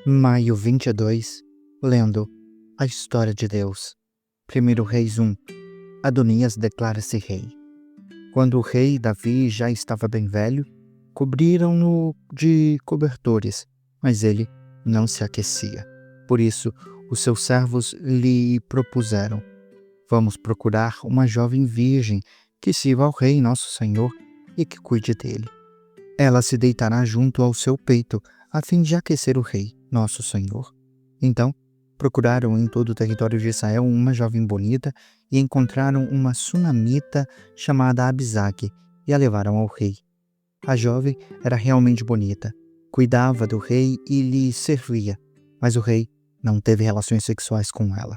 Maio 22, lendo a história de Deus. 1 Reis 1. Adonias declara-se rei. Quando o rei Davi já estava bem velho, cobriram-no de cobertores, mas ele não se aquecia. Por isso, os seus servos lhe propuseram: vamos procurar uma jovem virgem que sirva ao rei nosso senhor e que cuide dele. Ela se deitará junto ao seu peito, a fim de aquecer o rei, nosso senhor. Então, procuraram em todo o território de Israel uma jovem bonita e encontraram uma sunamita chamada Abisague e a levaram ao rei. A jovem era realmente bonita, cuidava do rei e lhe servia, mas o rei não teve relações sexuais com ela.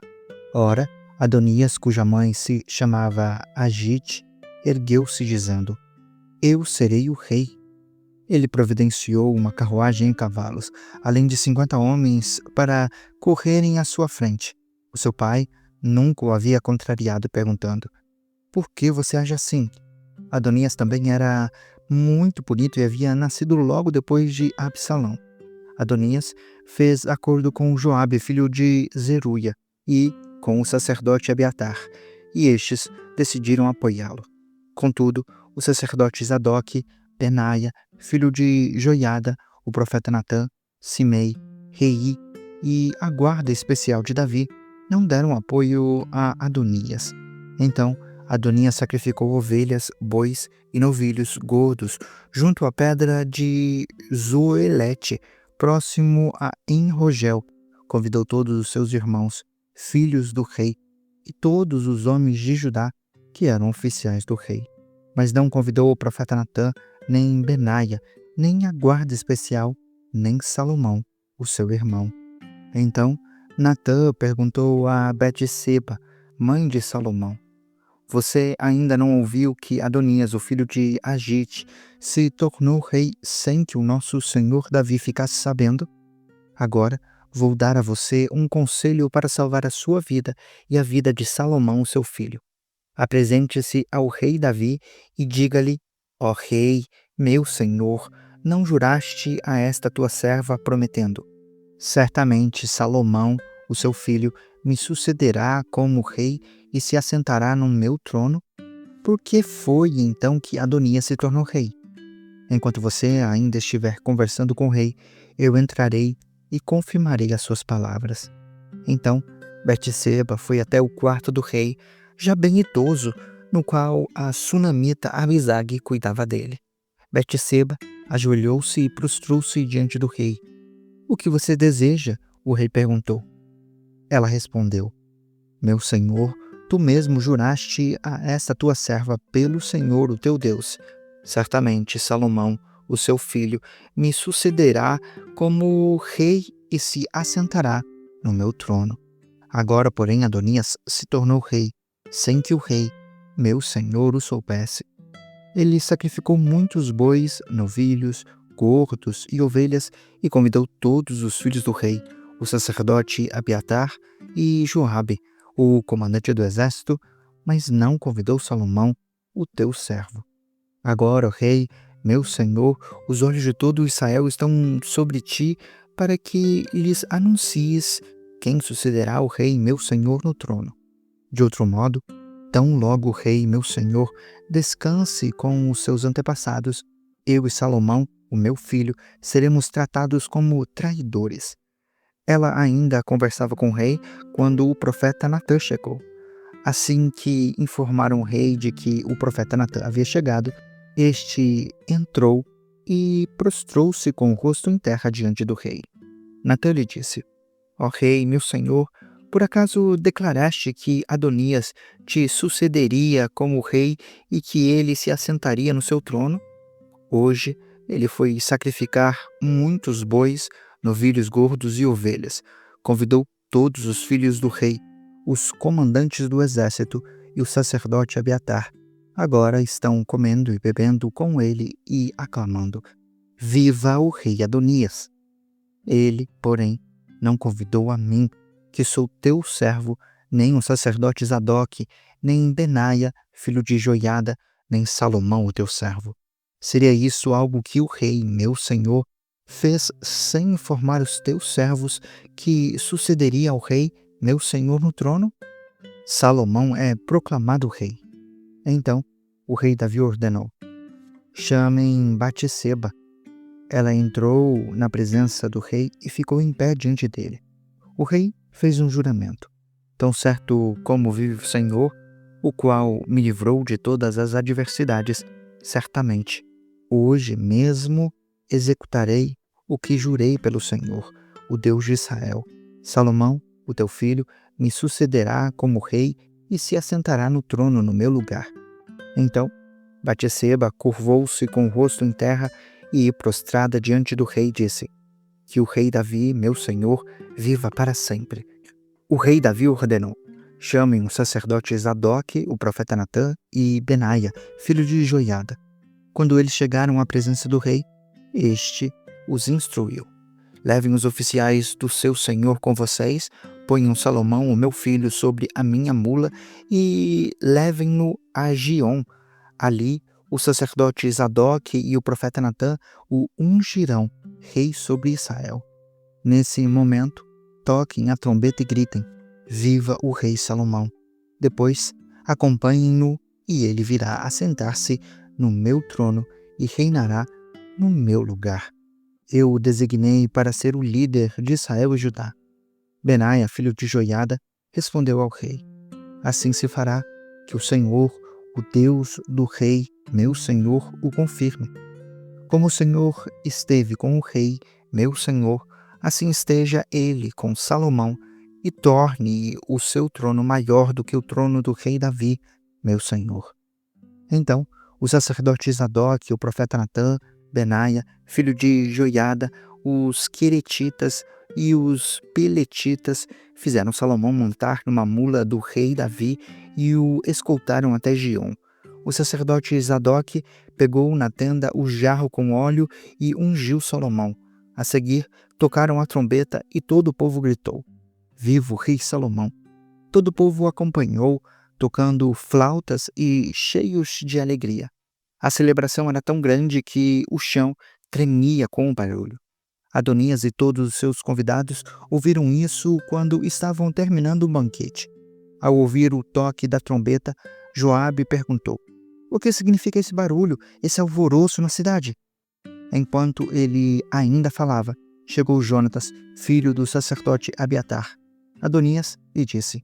Ora, Adonias, cuja mãe se chamava Agite, ergueu-se dizendo: eu serei o rei. Ele providenciou uma carruagem e cavalos, além de 50 homens para correrem à sua frente. O seu pai nunca o havia contrariado, perguntando: por que você age assim? Adonias também era muito bonito e havia nascido logo depois de Absalão. Adonias fez acordo com Joabe, filho de Zeruia, e com o sacerdote Abiatar, e estes decidiram apoiá-lo. Contudo, o sacerdote Zadok, Benaia, filho de Joiada, o profeta Natã, Simei, Rei e a guarda especial de Davi não deram apoio a Adonias. Então, Adonias sacrificou ovelhas, bois e novilhos gordos junto à pedra de Zoelete, próximo a En-Rogel. Convidou todos os seus irmãos, filhos do rei, e todos os homens de Judá que eram oficiais do rei. Mas não convidou o profeta Natã, nem Benaia, nem a guarda especial, nem Salomão, o seu irmão. Então Natã perguntou a Betseba, mãe de Salomão: você ainda não ouviu que Adonias, o filho de Agite, se tornou rei sem que o nosso senhor Davi ficasse sabendo? Agora vou dar a você um conselho para salvar a sua vida e a vida de Salomão, seu filho. Apresente-se ao rei Davi e diga-lhe: ó rei, meu senhor, não juraste a esta tua serva prometendo: certamente Salomão, o seu filho, me sucederá como rei e se assentará no meu trono? Por que foi então que Adonias se tornou rei? Enquanto você ainda estiver conversando com o rei, eu entrarei e confirmarei as suas palavras. Então Betseba foi até o quarto do rei, já bem idoso, no qual a sunamita Abisague cuidava dele. Betseba ajoelhou-se e prostrou-se diante do rei. O que você deseja? O rei perguntou. Ela respondeu: meu senhor, tu mesmo juraste a esta tua serva pelo Senhor, o teu Deus: certamente Salomão, o seu filho, me sucederá como rei e se assentará no meu trono. Agora, porém, Adonias se tornou rei, sem que o rei, meu senhor, o soubesse. Ele sacrificou muitos bois, novilhos, gordos e ovelhas e convidou todos os filhos do rei, o sacerdote Abiatar e Joabe, o comandante do exército, mas não convidou Salomão, o teu servo. Agora, rei, meu senhor, os olhos de todo Israel estão sobre ti para que lhes anuncies quem sucederá o rei, meu senhor, no trono. De outro modo, tão logo o rei, meu senhor, descanse com os seus antepassados, eu e Salomão, o meu filho, seremos tratados como traidores. Ela ainda conversava com o rei quando o profeta Natã chegou. Assim que informaram o rei de que o profeta Natã havia chegado, este entrou e prostrou-se com o rosto em terra diante do rei. Natã lhe disse: ó rei, meu senhor, por acaso declaraste que Adonias te sucederia como rei e que ele se assentaria no seu trono? Hoje ele foi sacrificar muitos bois, novilhos gordos e ovelhas. Convidou todos os filhos do rei, os comandantes do exército e o sacerdote Abiatar. Agora estão comendo e bebendo com ele e aclamando: viva o rei Adonias! Ele, porém, não convidou a mim, que sou teu servo, nem o sacerdote Zadok, nem Benaia, filho de Joiada, nem Salomão, o teu servo. Seria isso algo que o rei, meu senhor, fez sem informar os teus servos que sucederia ao rei, meu senhor, no trono? Salomão é proclamado rei. Então o rei Davi ordenou: chamem Batseba. Ela entrou na presença do rei e ficou em pé diante dele. O rei fez um juramento: tão certo como vive o Senhor, o qual me livrou de todas as adversidades, certamente, hoje mesmo executarei o que jurei pelo Senhor, o Deus de Israel. Salomão, o teu filho, me sucederá como rei e se assentará no trono no meu lugar. Então Batseba curvou-se com o rosto em terra e, prostrada diante do rei, disse: que o rei Davi, meu senhor, viva para sempre. O rei Davi ordenou: chamem o sacerdote Zadok, o profeta Natã e Benaia, filho de Joiada. Quando eles chegaram à presença do rei, este os instruiu: levem os oficiais do seu senhor com vocês, ponham Salomão, o meu filho, sobre a minha mula e levem-no a Giom. Ali, o sacerdote Zadok e o profeta Natã o ungirão rei sobre Israel. Nesse momento, toquem a trombeta e gritem: viva o rei Salomão. Depois, acompanhem-no e ele virá assentar-se no meu trono e reinará no meu lugar. Eu o designei para ser o líder de Israel e Judá. Benaia, filho de Joiada, respondeu ao rei: assim se fará, que o Senhor, o Deus do rei, meu senhor, o confirme. Como o Senhor esteve com o rei, meu senhor, assim esteja ele com Salomão, e torne o seu trono maior do que o trono do rei Davi, meu senhor. Então, os sacerdotes Zadok, o profeta Natã, Benaia, filho de Joiada, os queretitas e os peletitas fizeram Salomão montar numa mula do rei Davi e o escoltaram até Giom. O sacerdote Zadok pegou na tenda o jarro com óleo e ungiu Salomão. A seguir, tocaram a trombeta e todo o povo gritou: viva o rei Salomão! Todo o povo o acompanhou, tocando flautas e cheios de alegria. A celebração era tão grande que o chão tremia com o barulho. Adonias e todos os seus convidados ouviram isso quando estavam terminando o banquete. Ao ouvir o toque da trombeta, Joabe perguntou: o que significa esse barulho, esse alvoroço na cidade? Enquanto ele ainda falava, chegou Jonatas, filho do sacerdote Abiatar. Adonias lhe disse: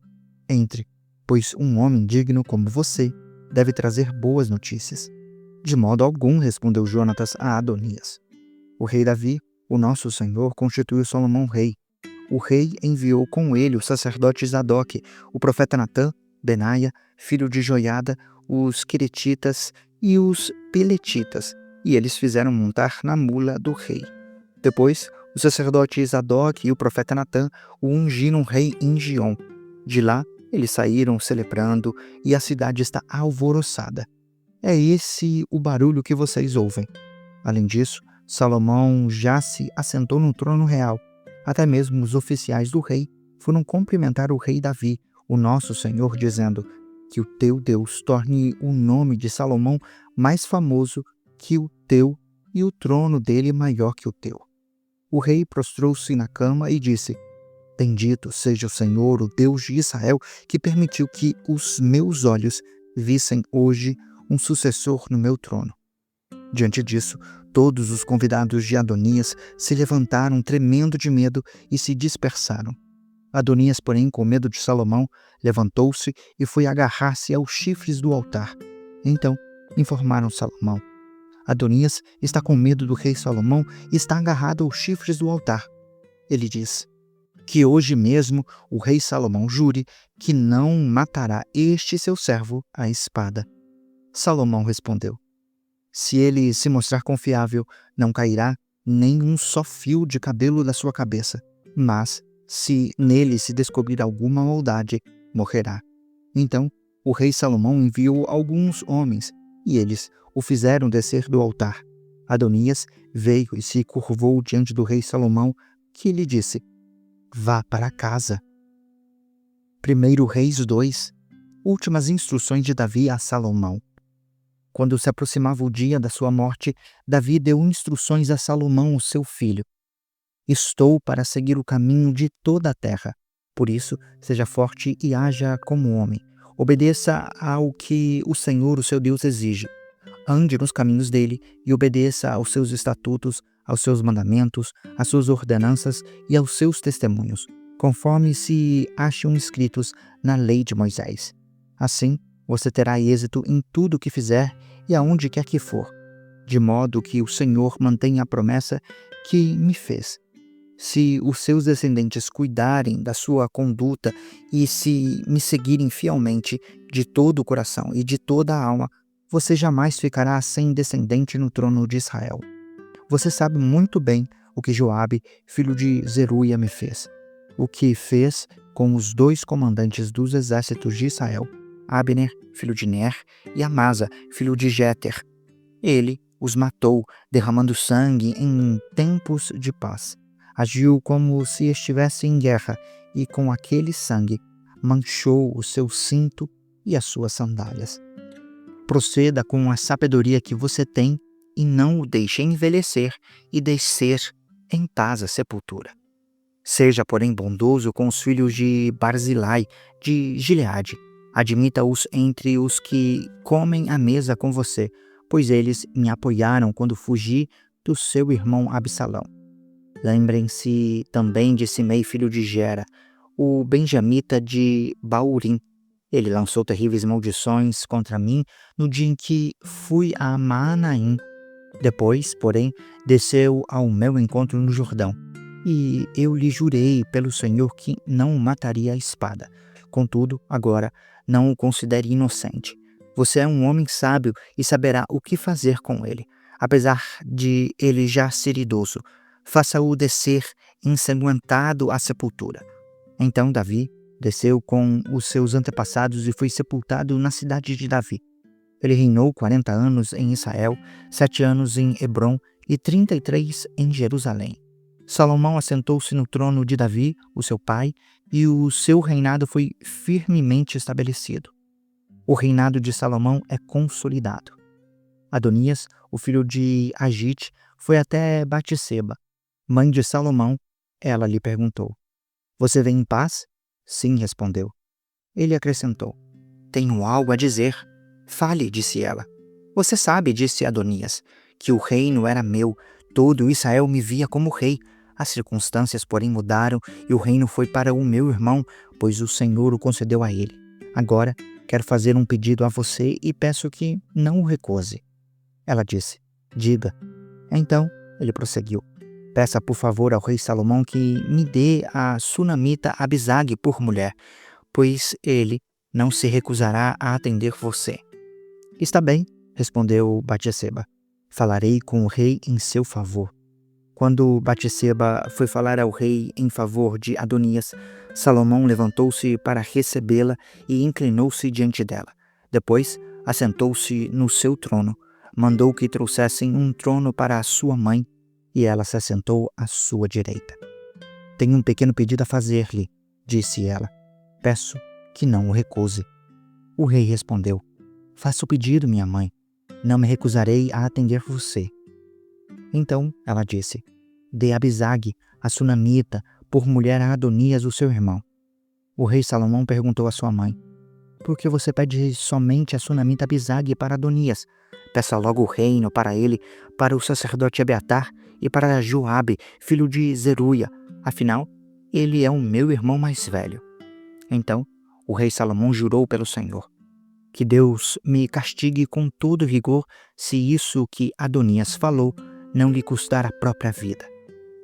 entre, pois um homem digno como você deve trazer boas notícias. De modo algum, respondeu Jonatas a Adonias. O rei Davi, o nosso senhor, constituiu Salomão rei. O rei enviou com ele o sacerdote Zadok, o profeta Natã, Benaia, filho de Joiada, os queretitas e os peletitas, e eles fizeram montar na mula do rei. Depois, o sacerdote Zadok e o profeta Natã o ungiram rei em Giom. De lá, eles saíram celebrando, e a cidade está alvoroçada. É esse o barulho que vocês ouvem. Além disso, Salomão já se assentou no trono real. Até mesmo os oficiais do rei foram cumprimentar o rei Davi, o nosso Senhor, dizendo: que o teu Deus torne o nome de Salomão mais famoso que o teu e o trono dele maior que o teu. O rei prostrou-se na cama e disse: bendito seja o Senhor, o Deus de Israel, que permitiu que os meus olhos vissem hoje um sucessor no meu trono. Diante disso, todos os convidados de Adonias se levantaram tremendo de medo e se dispersaram. Adonias, porém, com medo de Salomão, levantou-se e foi agarrar-se aos chifres do altar. Então, informaram Salomão: Adonias está com medo do rei Salomão e está agarrado aos chifres do altar. Ele diz: que hoje mesmo o rei Salomão jure que não matará este seu servo à espada. Salomão respondeu: se ele se mostrar confiável, não cairá nem um só fio de cabelo da sua cabeça, mas, se nele se descobrir alguma maldade, morrerá. Então, o rei Salomão enviou alguns homens, e eles o fizeram descer do altar. Adonias veio e se curvou diante do rei Salomão, que lhe disse: vá para casa. 1 Reis 2. Últimas instruções de Davi a Salomão. Quando se aproximava o dia da sua morte, Davi deu instruções a Salomão, o seu filho: Estou para seguir o caminho de toda a terra. Por isso, seja forte e haja como homem. Obedeça ao que o Senhor, o seu Deus, exige. Ande nos caminhos dele e obedeça aos seus estatutos, aos seus mandamentos, às suas ordenanças e aos seus testemunhos, conforme se acham escritos na lei de Moisés. Assim, você terá êxito em tudo o que fizer e aonde quer que for, de modo que o Senhor mantenha a promessa que me fez. Se os seus descendentes cuidarem da sua conduta e se me seguirem fielmente de todo o coração e de toda a alma, você jamais ficará sem descendente no trono de Israel. Você sabe muito bem o que Joabe, filho de Zeruia, me fez. O que fez com os 2 comandantes dos exércitos de Israel, Abner, filho de Ner, e Amasa, filho de Jéter. Ele os matou, derramando sangue em tempos de paz. Agiu como se estivesse em guerra e com aquele sangue manchou o seu cinto e as suas sandálias. Proceda com a sabedoria que você tem e não o deixe envelhecer e descer em paz à sepultura. Seja, porém, bondoso com os filhos de Barzilai, de Gileade. Admita-os entre os que comem à mesa com você, pois eles me apoiaram quando fugi do seu irmão Absalão. Lembrem-se também de Simei, filho de Gera, o benjamita de Baurim. Ele lançou terríveis maldições contra mim no dia em que fui a Maanaim. Depois, porém, desceu ao meu encontro no Jordão. E eu lhe jurei pelo Senhor que não o mataria à espada. Contudo, agora, não o considere inocente. Você é um homem sábio e saberá o que fazer com ele, apesar de ele já ser idoso. Faça-o descer ensanguentado à sepultura. Então Davi desceu com os seus antepassados e foi sepultado na cidade de Davi. Ele reinou 40 anos em Israel, 7 anos em Hebrom e 33 em Jerusalém. Salomão assentou-se no trono de Davi, o seu pai, e o seu reinado foi firmemente estabelecido. O reinado de Salomão é consolidado. Adonias, o filho de Agite, foi até Batseba, mãe de Salomão. Ela lhe perguntou: Você vem em paz? Sim, respondeu. Ele acrescentou: Tenho algo a dizer. Fale, disse ela. Você sabe, disse Adonias, que o reino era meu. Todo Israel me via como rei. As circunstâncias, porém, mudaram e o reino foi para o meu irmão, pois o Senhor o concedeu a ele. Agora, quero fazer um pedido a você e peço que não o recuse. Ela disse: Diga. Então, ele prosseguiu: Peça por favor ao rei Salomão que me dê a sunamita Abisag por mulher, pois ele não se recusará a atender você. Está bem, respondeu Batseba. Falarei com o rei em seu favor. Quando Batseba foi falar ao rei em favor de Adonias, Salomão levantou-se para recebê-la e inclinou-se diante dela. Depois, assentou-se no seu trono, mandou que trouxessem um trono para a sua mãe, e ela se assentou à sua direita. Tenho um pequeno pedido a fazer-lhe, disse ela. Peço que não o recuse. O rei respondeu: Faça o pedido, minha mãe. Não me recusarei a atender você. Então ela disse: Dê Abisag, a sunamita, por mulher a Adonias, o seu irmão. O rei Salomão perguntou à sua mãe: Por que você pede somente a sunamita Abisag para Adonias? Peça logo o reino para ele, para o sacerdote Abiatar e para Joabe, filho de Zeruia. Afinal, ele é o meu irmão mais velho. Então o rei Salomão jurou pelo Senhor: Que Deus me castigue com todo rigor se isso que Adonias falou não lhe custar a própria vida.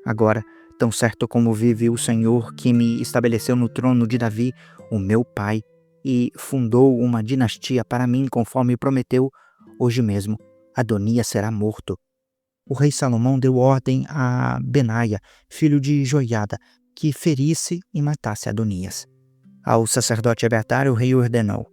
Agora, tão certo como vive o Senhor que me estabeleceu no trono de Davi, o meu pai, e fundou uma dinastia para mim conforme prometeu, hoje mesmo Adonias será morto. O rei Salomão deu ordem a Benaia, filho de Joiada, que ferisse e matasse Adonias. Ao sacerdote Abiatar, o rei ordenou: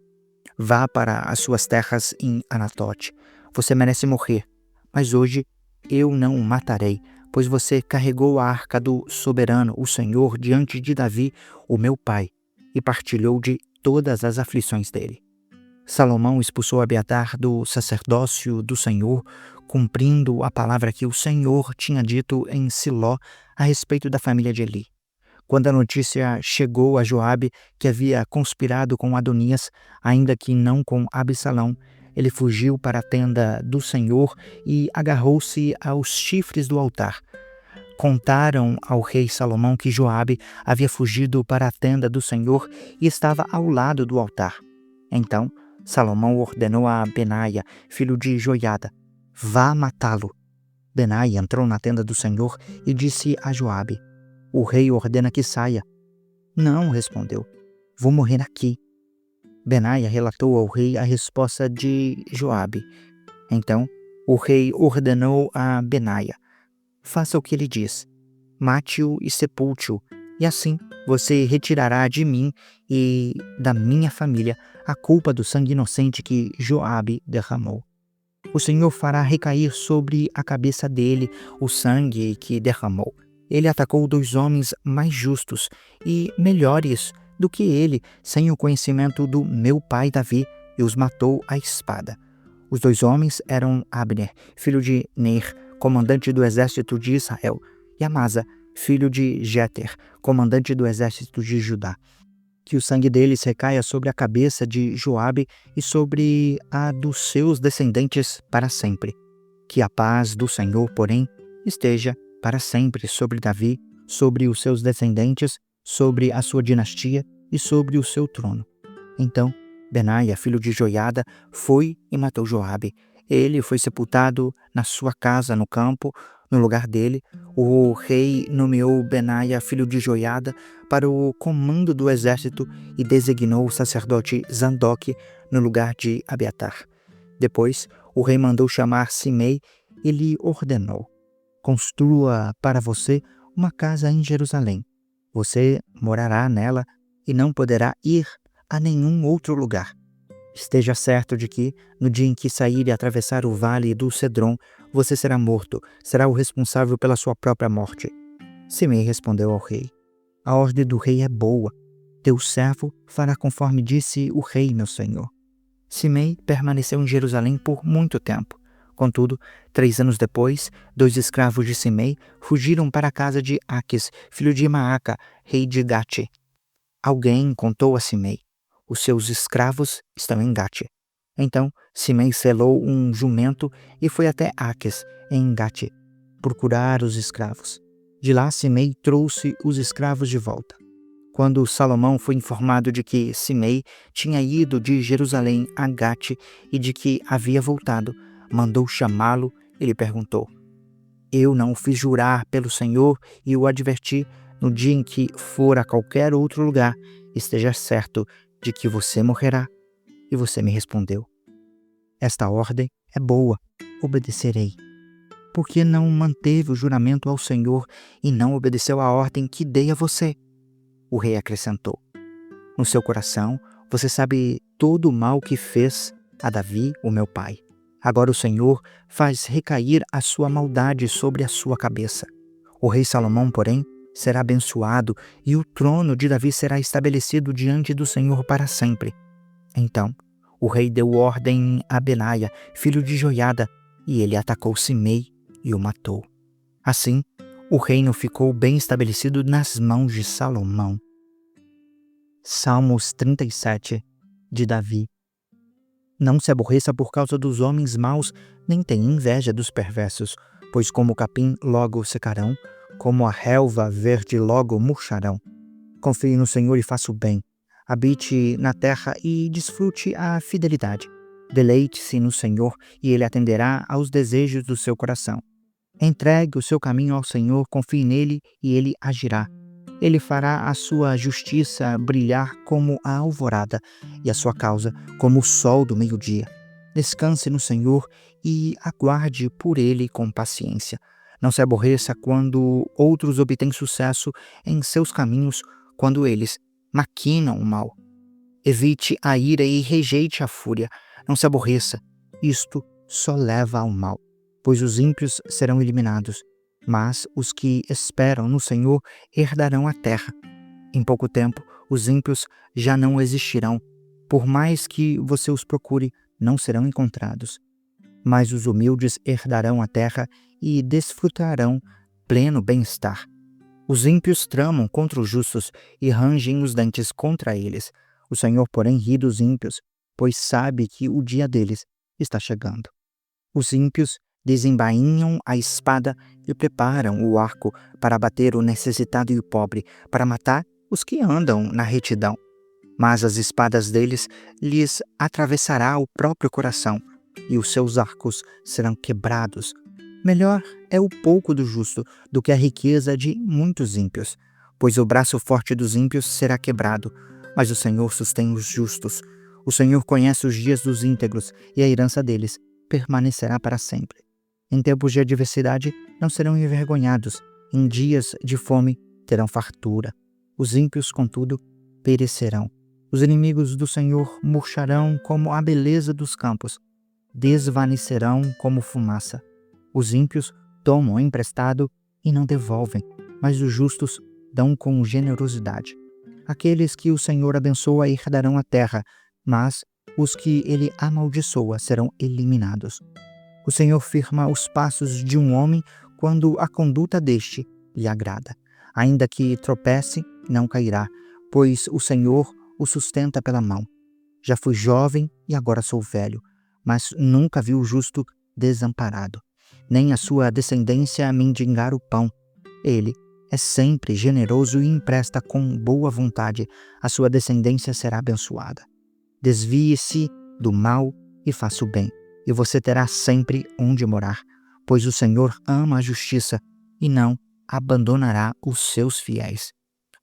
Vá para as suas terras em Anatote. Você merece morrer, mas hoje eu não o matarei, pois você carregou a arca do soberano, o Senhor, diante de Davi, o meu pai, e partilhou de todas as aflições dele. Salomão expulsou Abiatar do sacerdócio do Senhor, cumprindo a palavra que o Senhor tinha dito em Siló a respeito da família de Eli. Quando a notícia chegou a Joabe que havia conspirado com Adonias, ainda que não com Absalão, ele fugiu para a tenda do Senhor e agarrou-se aos chifres do altar. Contaram ao rei Salomão que Joabe havia fugido para a tenda do Senhor e estava ao lado do altar. Então Salomão ordenou a Benaia, filho de Joiada: "Vá matá-lo." Benaia entrou na tenda do Senhor e disse a Joabe: "O rei ordena que saia." "Não," respondeu, "vou morrer aqui." Benaia relatou ao rei a resposta de Joabe. Então o rei ordenou a Benaia: "Faça o que ele diz. Mate-o e sepulte-o, e assim você retirará de mim e da minha família a culpa do sangue inocente que Joabe derramou. O Senhor fará recair sobre a cabeça dele o sangue que derramou. Ele atacou 2 homens mais justos e melhores do que ele, sem o conhecimento do meu pai Davi, e os matou à espada. Os 2 homens eram Abner, filho de Ner, comandante do exército de Israel, e Amasa, filho de Jeter, comandante do exército de Judá. Que o sangue deles recaia sobre a cabeça de Joabe e sobre a dos seus descendentes para sempre. Que a paz do Senhor, porém, esteja para sempre sobre Davi, sobre os seus descendentes, sobre a sua dinastia e sobre o seu trono." Então Benaia, filho de Joiada, foi e matou Joabe. Ele foi sepultado na sua casa no campo. No lugar dele, o rei nomeou Benaia, filho de Joiada, para o comando do exército e designou o sacerdote Zandoque no lugar de Abiatar. Depois, o rei mandou chamar Simei e lhe ordenou: "Construa para você uma casa em Jerusalém. Você morará nela e não poderá ir a nenhum outro lugar. Esteja certo de que, no dia em que sair e atravessar o vale do Cedron, você será morto, será o responsável pela sua própria morte." Simei respondeu ao rei: "A ordem do rei é boa. Teu servo fará conforme disse o rei, meu senhor." Simei permaneceu em Jerusalém por muito tempo. Contudo, 3 anos depois, 2 escravos de Simei fugiram para a casa de Aques, filho de Maaca, rei de Gate. Alguém contou a Simei: "Os seus escravos estão em Gate." Então Simei selou um jumento e foi até Aques, em Gate, procurar os escravos. De lá Simei trouxe os escravos de volta. Quando Salomão foi informado de que Simei tinha ido de Jerusalém a Gate e de que havia voltado, mandou chamá-lo e lhe perguntou: "Eu não o fiz jurar pelo Senhor e o adverti: no dia em que for a qualquer outro lugar, esteja certo de que você morrerá." E você me respondeu: "Esta ordem é boa, obedecerei." Por que não manteve o juramento ao Senhor e não obedeceu à ordem que dei a você?" O rei acrescentou: "No seu coração você sabe todo o mal que fez a Davi, o meu pai. Agora o Senhor faz recair a sua maldade sobre a sua cabeça. O rei Salomão, porém, será abençoado e o trono de Davi será estabelecido diante do Senhor para sempre." Então o rei deu ordem a Benaia, filho de Joiada, e ele atacou Simei e o matou. Assim, o reino ficou bem estabelecido nas mãos de Salomão. Salmos 37, de Davi. Não se aborreça por causa dos homens maus, nem tenha inveja dos perversos, pois como o capim logo secarão, como a relva verde logo murcharão. Confie no Senhor e faça o bem. Habite na terra e desfrute a fidelidade. Deleite-se no Senhor e Ele atenderá aos desejos do seu coração. Entregue o seu caminho ao Senhor, confie nele e Ele agirá. Ele fará a sua justiça brilhar como a alvorada e a sua causa como o sol do meio-dia. Descanse no Senhor e aguarde por Ele com paciência. Não se aborreça quando outros obtêm sucesso em seus caminhos, quando eles maquinam o mal. Evite a ira e rejeite a fúria. Não se aborreça. Isto só leva ao mal, pois os ímpios serão eliminados, mas os que esperam no Senhor herdarão a terra. Em pouco tempo, os ímpios já não existirão. Por mais que você os procure, não serão encontrados. Mas os humildes herdarão a terra e desfrutarão pleno bem-estar. Os ímpios tramam contra os justos e rangem os dentes contra eles. O Senhor, porém, ri dos ímpios, pois sabe que o dia deles está chegando. Os ímpios desembainham a espada e preparam o arco para abater o necessitado e o pobre, para matar os que andam na retidão. Mas as espadas deles lhes atravessará o próprio coração, e os seus arcos serão quebrados. Melhor é o pouco do justo do que a riqueza de muitos ímpios, pois o braço forte dos ímpios será quebrado, mas o Senhor sustém os justos. O Senhor conhece os dias dos íntegros, e a herança deles permanecerá para sempre. Em tempos de adversidade não serão envergonhados, em dias de fome terão fartura. Os ímpios, contudo, perecerão. Os inimigos do Senhor murcharão como a beleza dos campos, desvanecerão como fumaça. Os ímpios tomam emprestado e não devolvem, mas os justos dão com generosidade. Aqueles que o Senhor abençoa herdarão a terra, mas os que ele amaldiçoa serão eliminados. O Senhor firma os passos de um homem quando a conduta deste lhe agrada. Ainda que tropece, não cairá, pois o Senhor o sustenta pela mão. Já fui jovem e agora sou velho, mas nunca vi o justo desamparado, nem a sua descendência mendigar o pão. Ele é sempre generoso e empresta com boa vontade. A sua descendência será abençoada. Desvie-se do mal e faça o bem, e você terá sempre onde morar, pois o Senhor ama a justiça e não abandonará os seus fiéis.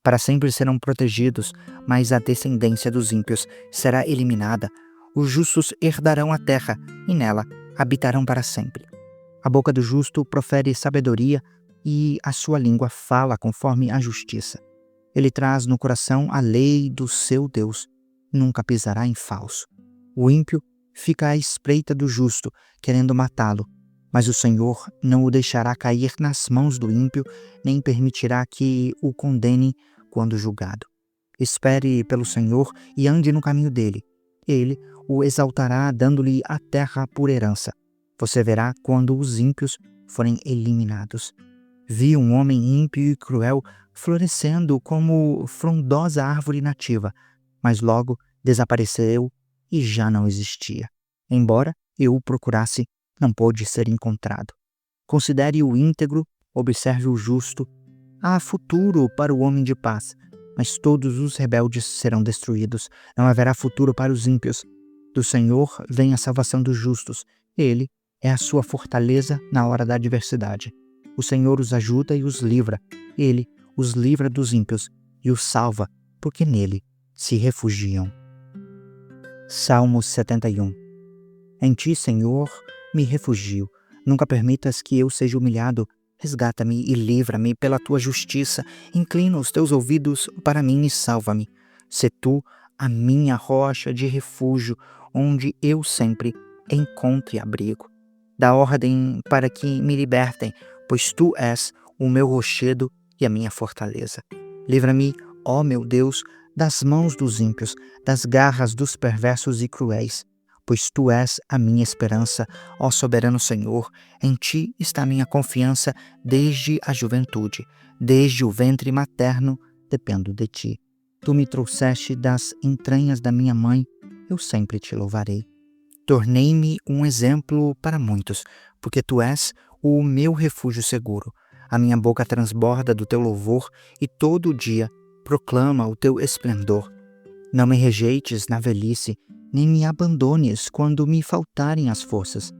Para sempre serão protegidos, mas a descendência dos ímpios será eliminada. Os justos herdarão a terra e nela habitarão para sempre. A boca do justo profere sabedoria e a sua língua fala conforme a justiça. Ele traz no coração a lei do seu Deus, nunca pisará em falso. O ímpio fica à espreita do justo, querendo matá-lo, mas o Senhor não o deixará cair nas mãos do ímpio, nem permitirá que o condenem quando julgado. Espere pelo Senhor e ande no caminho dele. Ele o exaltará, dando-lhe a terra por herança. Você verá quando os ímpios forem eliminados. Vi um homem ímpio e cruel florescendo como frondosa árvore nativa, mas logo desapareceu e já não existia. Embora eu o procurasse, não pôde ser encontrado. Considere o íntegro, observe o justo. Há futuro para o homem de paz, mas todos os rebeldes serão destruídos. Não haverá futuro para os ímpios. Do Senhor vem a salvação dos justos. Ele é a sua fortaleza na hora da adversidade. O Senhor os ajuda e os livra. Ele os livra dos ímpios e os salva, porque nele se refugiam. Salmo 71. Em ti, Senhor, me refugio. Nunca permitas que eu seja humilhado. Resgata-me e livra-me pela tua justiça. Inclina os teus ouvidos para mim e salva-me. Sê tu a minha rocha de refúgio, onde eu sempre encontre abrigo. Dá ordem para que me libertem, pois tu és o meu rochedo e a minha fortaleza. Livra-me, ó meu Deus, das mãos dos ímpios, das garras dos perversos e cruéis. Pois tu és a minha esperança, ó soberano Senhor. Em ti está a minha confiança desde a juventude. Desde o ventre materno dependo de ti. Tu me trouxeste das entranhas da minha mãe, eu sempre te louvarei. Tornei-me um exemplo para muitos, porque tu és o meu refúgio seguro. A minha boca transborda do teu louvor e todo dia proclama o teu esplendor. Não me rejeites na velhice, nem me abandones quando me faltarem as forças,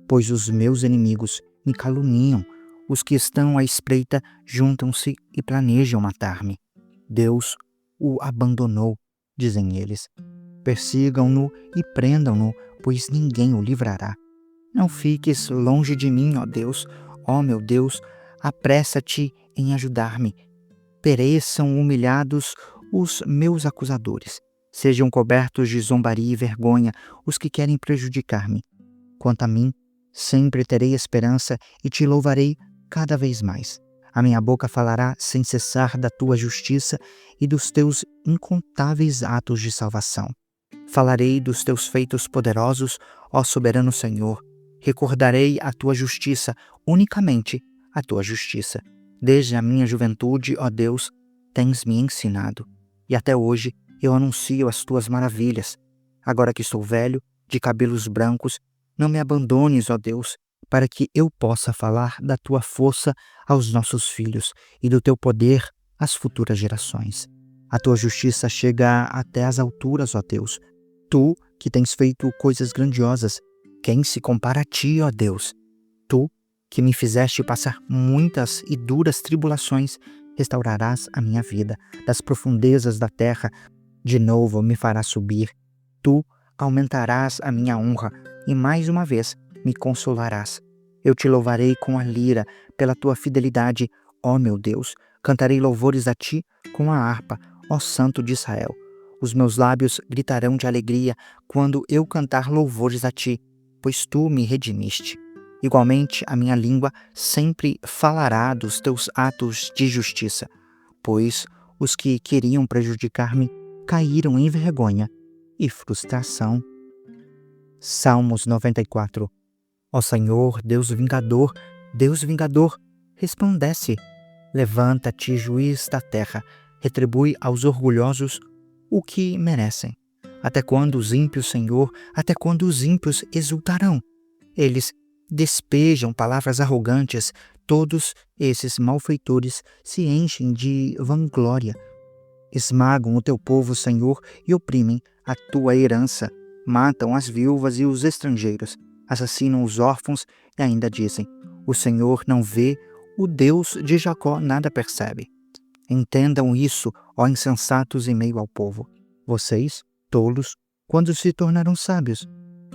pois os meus inimigos me caluniam, os que estão à espreita juntam-se e planejam matar-me. Deus o abandonou, dizem eles. Persigam-no e prendam-no, pois ninguém o livrará. Não fiques longe de mim, ó Deus, ó meu Deus, apressa-te em ajudar-me. Pereçam humilhados os meus acusadores. Sejam cobertos de zombaria e vergonha os que querem prejudicar-me. Quanto a mim, sempre terei esperança e te louvarei cada vez mais. A minha boca falará sem cessar da tua justiça e dos teus incontáveis atos de salvação. Falarei dos teus feitos poderosos, ó soberano Senhor. Recordarei a tua justiça, unicamente a tua justiça. Desde a minha juventude, ó Deus, tens me ensinado. E até hoje eu anuncio as tuas maravilhas. Agora que estou velho, de cabelos brancos, não me abandones, ó Deus, para que eu possa falar da tua força aos nossos filhos e do teu poder às futuras gerações. A tua justiça chega até as alturas, ó Deus. Tu, que tens feito coisas grandiosas, quem se compara a ti, ó Deus? Tu, que me fizeste passar muitas e duras tribulações, restaurarás a minha vida. Das profundezas da terra, de novo me farás subir. Tu aumentarás a minha honra e mais uma vez me consolarás. Eu te louvarei com a lira pela tua fidelidade, ó meu Deus. Cantarei louvores a ti com a harpa, ó Santo de Israel. Os meus lábios gritarão de alegria quando eu cantar louvores a ti, pois tu me redimiste. Igualmente, a minha língua sempre falará dos teus atos de justiça, pois os que queriam prejudicar-me caíram em vergonha e frustração. Salmos 94. Ó Senhor, Deus vingador, resplandece. Levanta-te, juiz da terra, retribui aos orgulhosos o que merecem. Até quando os ímpios, Senhor, até quando os ímpios exultarão? Eles despejam palavras arrogantes, todos esses malfeitores se enchem de vanglória. Esmagam o teu povo, Senhor, e oprimem a tua herança. Matam as viúvas e os estrangeiros, assassinam os órfãos e ainda dizem: o Senhor não vê, o Deus de Jacó nada percebe. Entendam isso, ó insensatos em meio ao povo. Vocês, tolos, quando se tornaram sábios?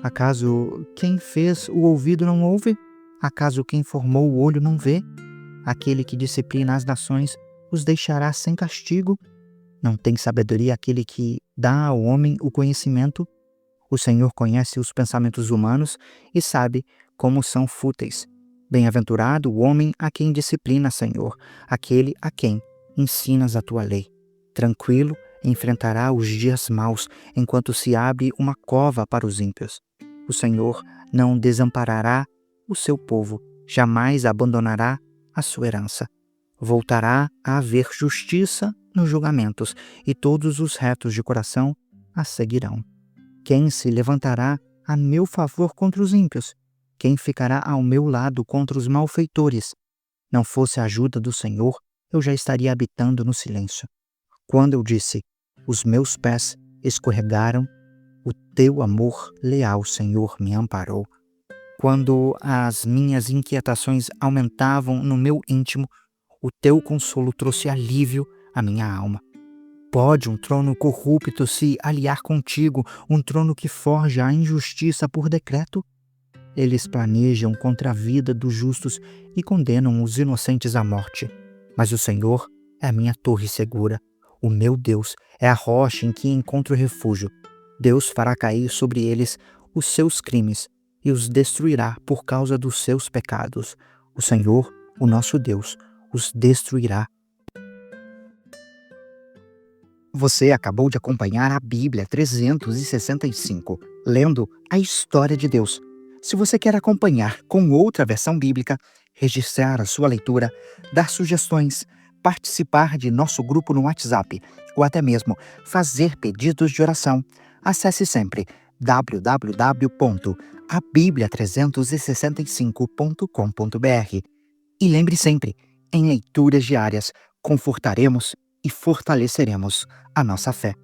Acaso quem fez o ouvido não ouve? Acaso quem formou o olho não vê? Aquele que disciplina as nações os deixará sem castigo? Não tem sabedoria aquele que dá ao homem o conhecimento? O Senhor conhece os pensamentos humanos e sabe como são fúteis. Bem-aventurado o homem a quem disciplina, Senhor, aquele a quem ensinas a tua lei. Tranquilo enfrentará os dias maus, enquanto se abre uma cova para os ímpios. O Senhor não desamparará o seu povo, jamais abandonará a sua herança. Voltará a haver justiça nos julgamentos, e todos os retos de coração a seguirão. Quem se levantará a meu favor contra os ímpios? Quem ficará ao meu lado contra os malfeitores? Não fosse a ajuda do Senhor, eu já estaria habitando no silêncio. Quando eu disse: os meus pés escorregaram, o teu amor leal, Senhor, me amparou. Quando as minhas inquietações aumentavam no meu íntimo, o teu consolo trouxe alívio à minha alma. Pode um trono corrupto se aliar contigo, um trono que forja a injustiça por decreto? Eles planejam contra a vida dos justos e condenam os inocentes à morte. Mas o Senhor é a minha torre segura. O meu Deus é a rocha em que encontro refúgio. Deus fará cair sobre eles os seus crimes e os destruirá por causa dos seus pecados. O Senhor, o nosso Deus, os destruirá. Você acabou de acompanhar a Bíblia 365, lendo a história de Deus. Se você quer acompanhar com outra versão bíblica, registrar a sua leitura, dar sugestões, participar de nosso grupo no WhatsApp ou até mesmo fazer pedidos de oração, acesse sempre www.abiblia365.com.br. E lembre sempre, em leituras diárias, confortaremos e fortaleceremos a nossa fé.